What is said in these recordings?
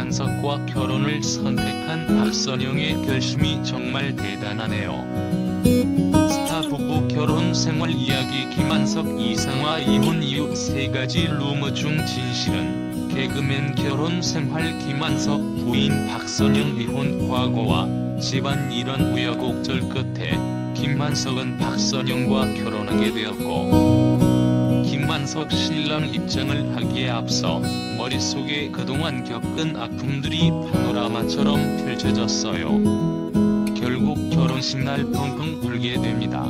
김한석과 결혼을 선택한 박선영의 결심이 정말 대단하네요. 스타 부부 결혼 생활 이야기. 김한석 이상화 이혼 이유 3가지 루머 중 진실은 개그맨 결혼 생활. 김한석 부인 박선영 이혼 과거와 집안일은 우여곡절 끝에 김한석은 박선영과 결혼하게 되었고, 김한석 신랑 입장을 하기에 앞서 머릿속에 그동안 겪은 아픔들이 파노라마처럼 펼쳐졌어요. 결국 결혼식 날 펑펑 울게 됩니다.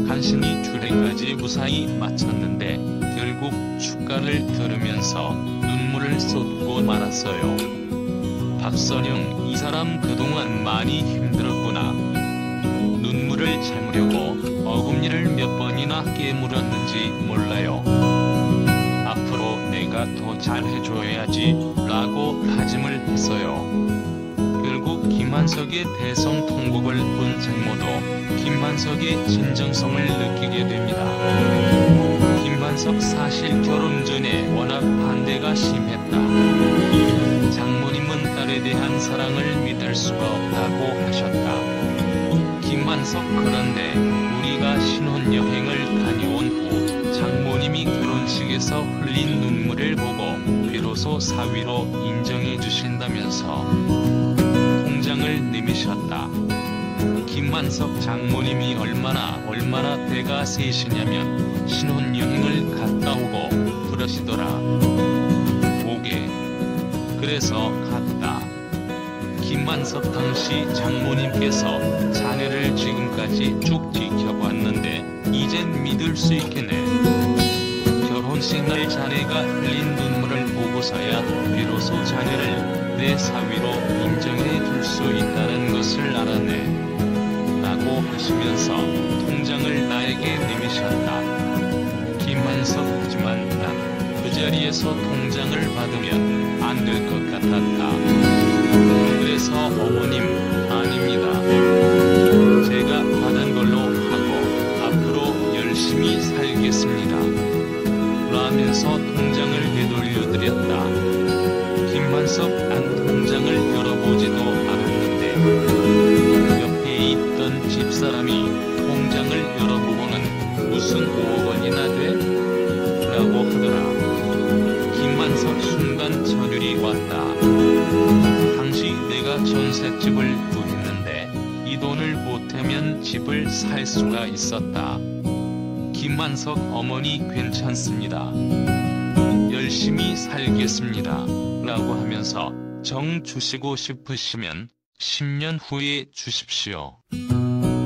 간신히 주례까지 무사히 마쳤는데 결국 축가를 들으면서 눈물을 쏟고 말았어요. 박선영, 이 사람 그동안 많이 힘들었구나. 눈물을 참으려고 어금니를 몇 번이나 깨물었는지 몰라요. 앞으로 내가 더 잘해줘야지 라고 다짐을 했어요. 결국 김한석의 대성통곡을 본 장모도 김한석의 진정성을 느끼게 됩니다. 김한석 사실 결혼 전에 워낙 반대가 심했다. 장모님은 딸에 대한 사랑을 믿을 수가 없다고 하셨다. 김한석, 그런데 우리가 신혼여행을 다녀온 후 장모님이 결혼식에서 흘린 눈물을 보고 비로소 사위로 인정해 주신다면서 통장을 내미셨다. 김한석 장모님이 얼마나 배가 세시냐면 신혼여행을 갔다 오고 그러시더라. 오게. 그래서 갔다. 김한석 당시 장모님께서 자네를 지금까지 쭉 지켜봤는데 이젠 믿을 수 있겠네. 결혼식 날 자네가 흘린 눈물을 보고서야 비로소 자네를 내 사위로 인정해 줄 수 있다는 것을 알았네. 라고 하시면서 통장을 나에게 내미셨다. 김한석, 하지만 난 그 자리에서 통장을 받으면 안 될 것 같았다. 그래서 어머님, 아닙니다. 제가 받은 걸로 하고 앞으로 열심히 살겠습니다. 라면서 통장을 되돌려드렸다. 김한석, 난 통장을 열어보지도 않았는데 옆에 있던 집사람이 통장을 열어보고는 무슨 5억 원이나 돼? 라고 하더라. 김한석, 순간 전율이 왔다. 당시 내가 전셋집을 구했는데 이 돈을 보태면 집을 살 수가 있었다. 김한석, 어머니 괜찮습니다. 열심히 살겠습니다. 라고 하면서 정 주시고 싶으시면 10년 후에 주십시오.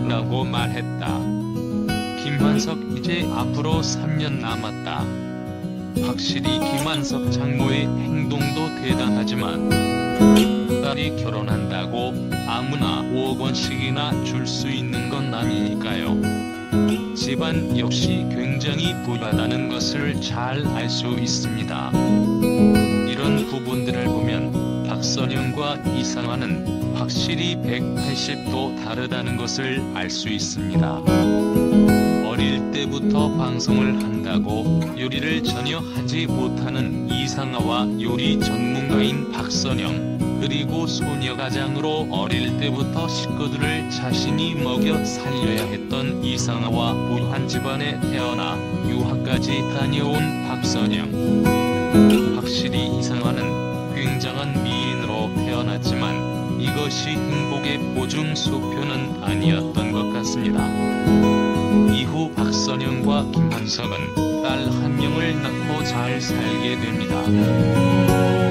라고 말했다. 김한석, 이제 앞으로 3년 남았다. 확실히 김한석 장모의 행동도 대단하지만 딸이 결혼한다고 아무나 5억 원씩이나 줄 수 있는 건 아니니까요. 집안 역시 굉장히 부유하다는 것을 잘 알 수 있습니다. 이런 부분들을 보면 박선영과 이상화는 확실히 180도 다르다는 것을 알 수 있습니다. 어릴 때부터 방송을 한다고 요리를 전혀 하지 못하는 이상화와 요리 전문가인 박선영, 그리고 소녀가장으로 어릴 때부터 식구들을 자신이 먹여 살려야 했던 이상화와 부유한 집안에 태어나 유학까지 다녀온 박선영. 확실히 이상화는 굉장한 미인으로 태어났지만 이것이 행복의 보증수표는 아니었던 것 같습니다. 이후 박선영과 김한석은 딸 1명을 낳고 잘 살게 됩니다.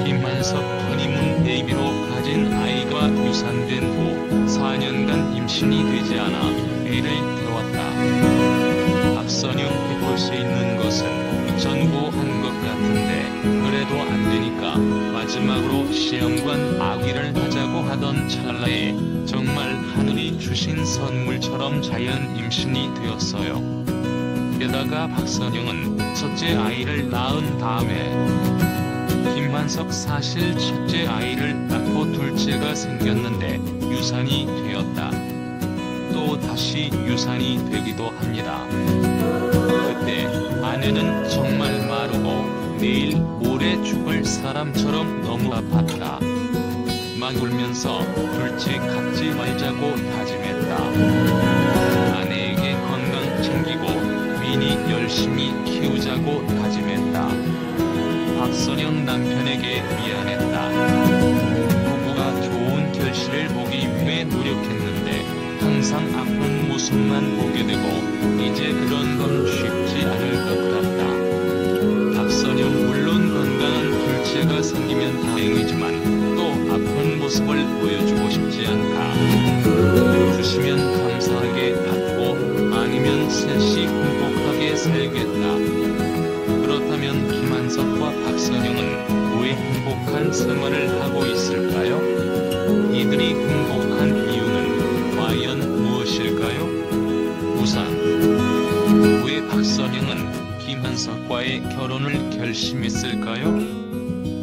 김한석 허니문 베이비로 가진 아이가 유산된 후 4년간 임신이 되지 않아 애를 태웠다. 박선영, 해볼 수 있는 것은 전부 한 것 같은데 그래도 안 되니까 마지막으로 시험관 아기를 하자고 하던 찰나에 정말 하늘이 주신 선물처럼 자연 임신이 되었어요. 게다가 박선영은 첫째 아이를 낳은 다음에 김한석, 사실 첫째 아이를 낳고 둘째가 생겼는데 유산이 되었다. 또 다시 유산이 되기도 합니다. 그때 아내는 정말 마르고 내일 모레 죽을 사람처럼 너무 아팠다. 막 울면서 둘째 갖지 말자고 다짐했다. 아내에게 건강 챙기고 민희 열심히 키우자고 다짐했다. 박선영 남편에게 미안했다. 부부가 좋은 결실을 보기 위해 노력했는데 항상 아픈 모습만 보게 되고 이제 그런 건 쉽지 않을 것 같다. 박선영 물론 건강한 둘째가 생기면 다행이지만 또 아픈 모습을 보여주고 싶지 않다. 주시면 감사하게 받고 아니면 셋이 행복하게 살겠다. 그렇다면 김한석과 박선영은 왜 행복한 생활을 하고 있을까요? 이들이 행복한 이유는 과연 무엇일까요? 우선 왜 박선영은 김한석과의 결혼을 결심했을까요?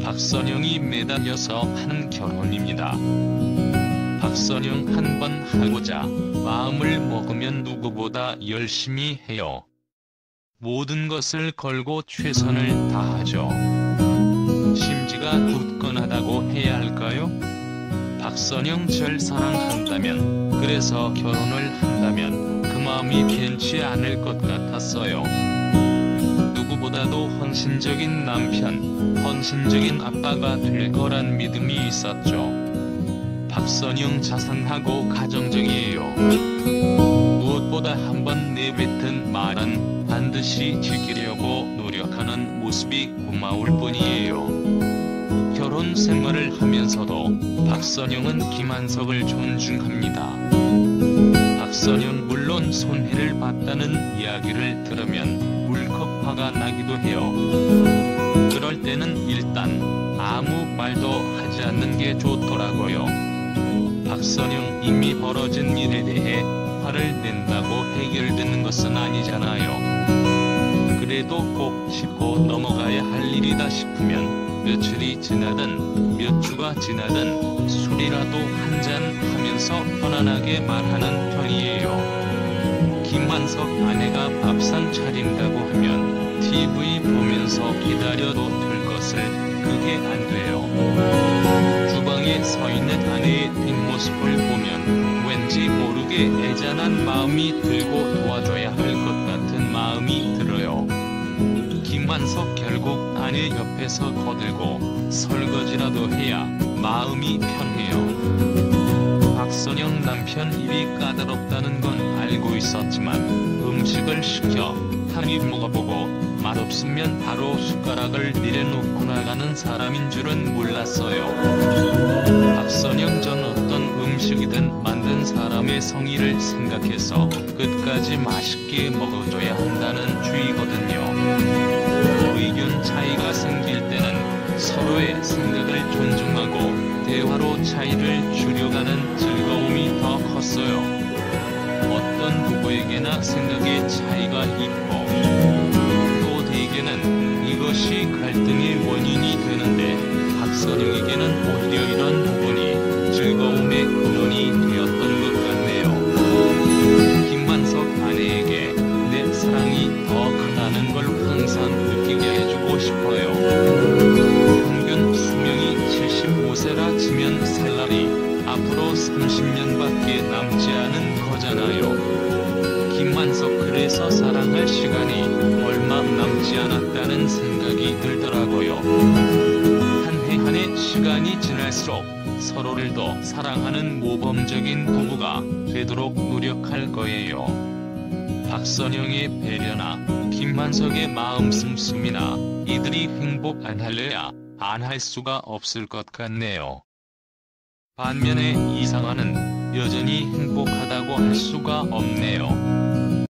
박선영이 매달려서 하는 결혼입니다. 박선영 한 번 하고자 마음을 먹으면 누구보다 열심히 해요. 모든 것을 걸고 최선을 다하죠. 심지가 굳건하다고 해야 할까요? 박선영 절 사랑한다면, 그래서 결혼을 한다면 그 마음이 변치 않을 것 같았어요. 누구보다도 헌신적인 남편, 헌신적인 아빠가 될 거란 믿음이 있었죠. 박선영 자상하고 가정적이에요. 무엇보다 한번 내뱉은 말은 반드시 지키려고 노력하는 모습이 고마울 뿐이에요. 결혼 생활을 하면서도 박선영은 김한석을 존중합니다. 박선영 물론 손해를 봤다는 이야기를 들으면 울컥 화가 나기도 해요. 그럴 때는 일단 아무 말도 하지 않는 게 좋더라고요. 박선영 이미 벌어진 일에 대해 화를 낸다고 해결되는 것은 아니잖아요. 그래도 꼭 짚고 넘어가야 할 일이다 싶으면 며칠이 지나든 몇 주가 지나든 술이라도 한잔 하면서 편안하게 말하는 편이에요. 김한석 아내가 밥상 차린다고 하면 TV 보면서 기다려도 될 것을 그게 안 돼요. 주방에 서 있는 아내의 뒷모습을 보면 왠지 모르게 애잔한 마음이 들고 도와줘야 할 것 같은 마음이 들어요. 김한석 결국 아내 옆에서 거들고 설거지라도 해야 마음이 편해요. 박선영 남편 일이 까다롭다는 건 알고 있었지만 음식을 시켜 한 입 먹어보고 맛없으면 바로 숟가락을 내려놓고 나가는 사람인 줄은 몰랐어요. 박선영 전 어떤 음식이든 만든 사람의 성의를 생각해서 끝까지 맛있게 먹어줘야 한다는 주의거든요. 의견 차이가 생길 때는 서로의 생각을 존중하고 대화로 차이를 줄여가는 즐거움이 더 컸어요. 어떤 부부에게나 생각의 차이가 있고 또 대개는 이것이 갈등의 원인이 되는데 박선영에게는 오히려 이런 부분이 즐거움의 근원이 되었던 것 같네요. 김한석 아내에게 내 사랑이 더 크다는 걸 항상 느끼게 해주고 싶어요. 평균 수명이 75세라 치면 살 날이 앞으로 30년밖에 남지 않은 거잖아요. 김한석 그래서 사랑할 시간이 얼마 남지 않았다는 생각이 들더라고요. 한 해 한 해 시간이 지날수록 서로를 더 사랑하는 모범적인 부부가 되도록 노력할 거예요. 박선영의 배려나 김한석의 마음 씀씀이나 이들이 행복 안 할래야 안 할 수가 없을 것 같네요. 반면에 이상하는 여전히 행복하다고 할 수가 없네요.